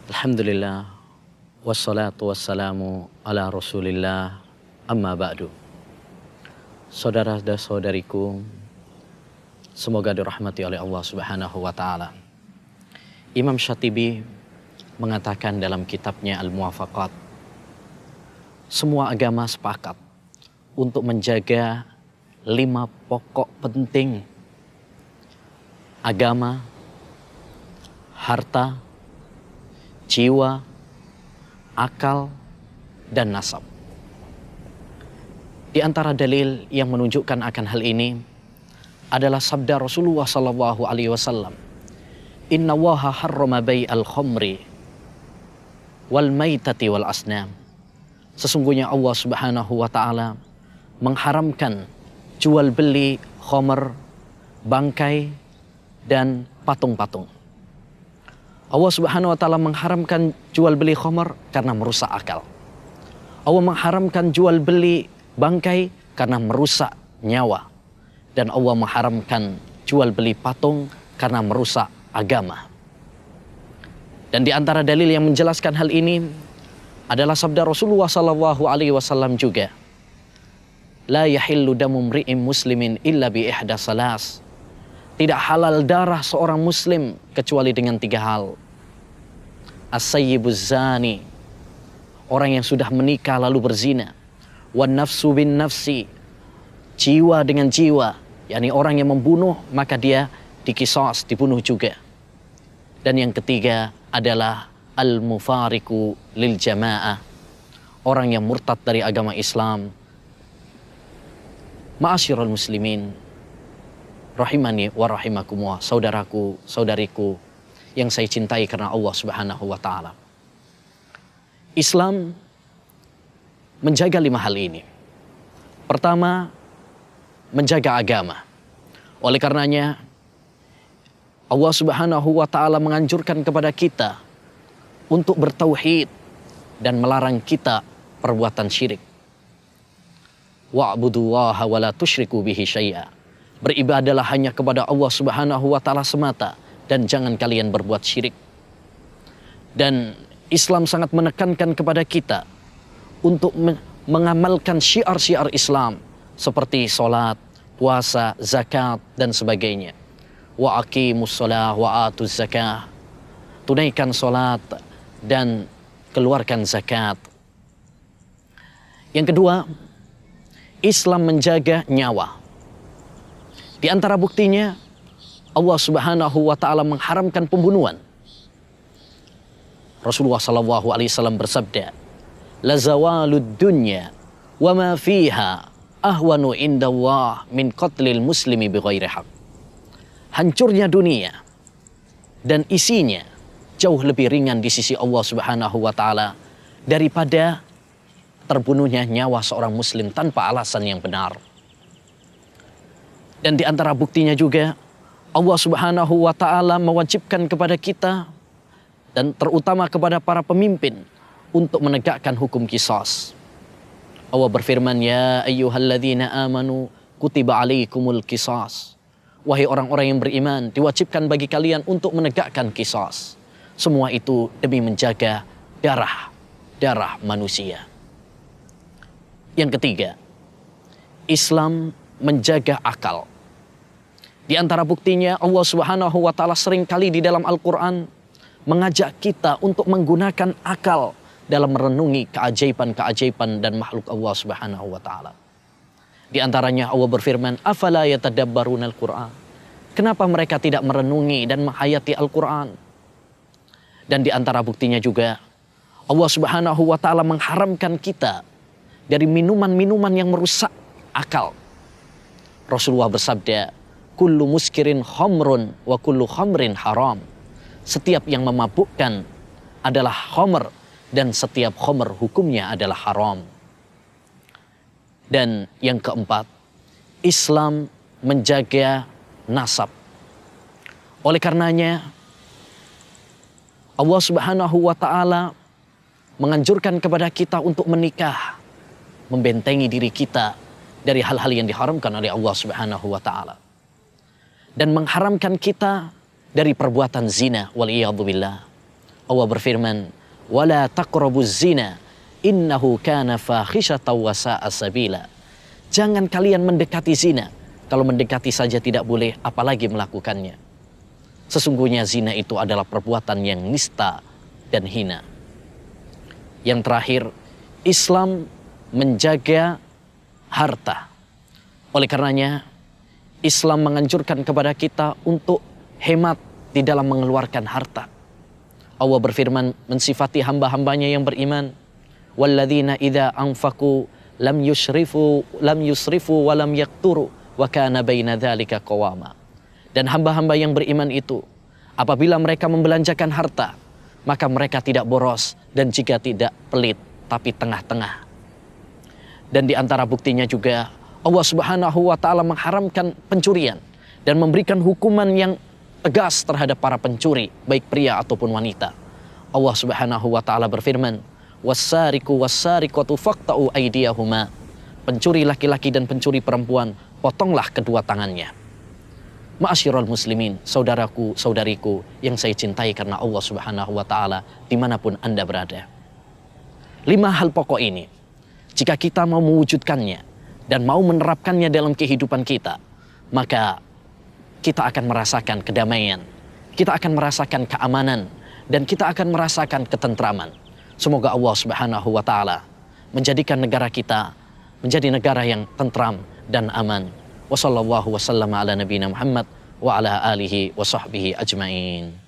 Alhamdulillah, wassalatu wassalamu ala rasulillah, amma ba'du. Saudara dan saudariku, semoga dirahmati oleh Allah subhanahu wa ta'ala. Imam Syatibi mengatakan dalam kitabnya Al-Muwafaqat, semua agama sepakat untuk menjaga 5 pokok penting: agama, harta, jiwa, akal, dan nasab. Di antara dalil yang menunjukkan akan hal ini adalah sabda Rasulullah sallallahu alaihi wasallam, "Inna Allaha harrama bai'al khamri wal maitati wal asnam." Sesungguhnya Allah Subhanahu wa taala mengharamkan jual beli khamr, bangkai, dan patung-patung. Allah Subhanahu wa taala mengharamkan jual beli khamr karena merusak akal. Allah mengharamkan jual beli bangkai karena merusak nyawa. Dan Allah mengharamkan jual beli patung karena merusak agama. Dan di antara dalil yang menjelaskan hal ini adalah sabda Rasulullah sallallahu alaihi wasallam juga, "La yahillu damu mri'in muslimin illa bi ihda salas." Tidak halal darah seorang muslim kecuali dengan 3 hal. As-sayyibuz zani, orang yang sudah menikah lalu berzina. Wan nafsu bin nafsi, jiwa dengan jiwa, yakni orang yang membunuh maka dia dikisos, dibunuh juga. Dan yang ketiga adalah al-mufariqu lil jamaah, orang yang murtad dari agama Islam. Ma'asyiral muslimin rahimani wa rahimakumullah, saudaraku, saudariku yang saya cintai karena Allah Subhanahu wa taala. Islam menjaga 5 hal ini. Pertama, menjaga agama. Oleh karenanya Allah Subhanahu wa taala menganjurkan kepada kita untuk bertauhid dan melarang kita perbuatan syirik. Wa'budullaha wa la tusyriku bihi syai'a. Beribadalah hanya kepada Allah Subhanahu wa taala semata dan jangan kalian berbuat syirik. Dan Islam sangat menekankan kepada kita untuk mengamalkan syiar-syiar Islam seperti salat, puasa, zakat dan sebagainya. Wa aqimus shalah wa atuz zakah. Tunaikan salat dan keluarkan zakat. Yang kedua, Islam menjaga nyawa. Di antara buktinya, Allah Subhanahu wa taala mengharamkan pembunuhan. Rasulullah sallallahu alaihi wasallam bersabda, "La zawalud dunya wa ma fiha ahwanu indallah min qatlil muslimi bighairi haq." Hancurnya dunia dan isinya jauh lebih ringan di sisi Allah Subhanahu wa taala daripada terbunuhnya nyawa seorang muslim tanpa alasan yang benar. Dan di antara buktinya juga Allah Subhanahu wa taala mewajibkan kepada kita dan terutama kepada para pemimpin untuk menegakkan hukum qisas. Allah berfirman, "Ya ayyuhalladzina amanu kutiba alaikumul qisas." Wahai orang-orang yang beriman, diwajibkan bagi kalian untuk menegakkan qisas. Semua itu demi menjaga darah manusia. Yang ketiga, Islam menjaga akal. Di antara buktinya Allah Subhanahu wa taala seringkali di dalam Al-Qur'an mengajak kita untuk menggunakan akal dalam merenungi keajaiban-keajaiban dan makhluk Allah Subhanahu wa taala. Di antaranya Allah berfirman, "Afala yatadabbarunal Qur'an?" Kenapa mereka tidak merenungi dan menghayati Al-Qur'an? Dan di antara buktinya juga Allah Subhanahu wa taala mengharamkan kita dari minuman-minuman yang merusak akal. Rasulullah bersabda, "Kullu muskirin khamrun wa kullu khamrin haram." Setiap yang memabukkan adalah khamr dan setiap khamr hukumnya adalah haram. Dan yang keempat, Islam menjaga nasab. Oleh karenanya Allah Subhanahu wa taala menganjurkan kepada kita untuk menikah, membentengi diri kita dari hal-hal yang diharamkan oleh Allah Subhanahu wa taala. Dan mengharamkan kita dari perbuatan zina, waliyadzubillah. Allah berfirman, "Wala taqrabuz zina, innahu kana fahisyatan wa sa'a sabila." Jangan kalian mendekati zina. Kalau mendekati saja tidak boleh, apalagi melakukannya. Sesungguhnya zina itu adalah perbuatan yang nista dan hina. Yang terakhir, Islam menjaga harta. Oleh karenanya, Islam menganjurkan kepada kita untuk hemat di dalam mengeluarkan harta. Allah berfirman mensifati hamba-hambanya yang beriman, "Walladzina idza anfaqu lam yusrifu wa lam yaqturu wa kana baina dzalika qawama." Dan hamba-hamba yang beriman itu, apabila mereka membelanjakan harta, maka mereka tidak boros dan juga tidak pelit, tapi tengah-tengah. Dan di antara buktinya juga Allah Subhanahu wa taala mengharamkan pencurian dan memberikan hukuman yang tegas terhadap para pencuri, baik pria ataupun wanita. Allah Subhanahu wa taala berfirman, "Was-sariqu was-sariqatu faqta'u aydiyahuma." Pencuri laki-laki dan pencuri perempuan, potonglah kedua tangannya. Ma'asyiral muslimin, saudaraku, saudariku yang saya cintai karena Allah Subhanahu wa taala dimanapun Anda berada. 5 hal pokok ini, jika kita mau mewujudkannya dan mau menerapkannya dalam kehidupan kita, maka kita akan merasakan kedamaian, kita akan merasakan keamanan, dan kita akan merasakan ketentraman. Semoga Allah Subhanahu wa taala menjadikan negara kita menjadi negara yang tentram dan aman. Wassallallahu wasallam ala nabiyina Muhammad wa ala alihi wa sahbihi ajmain.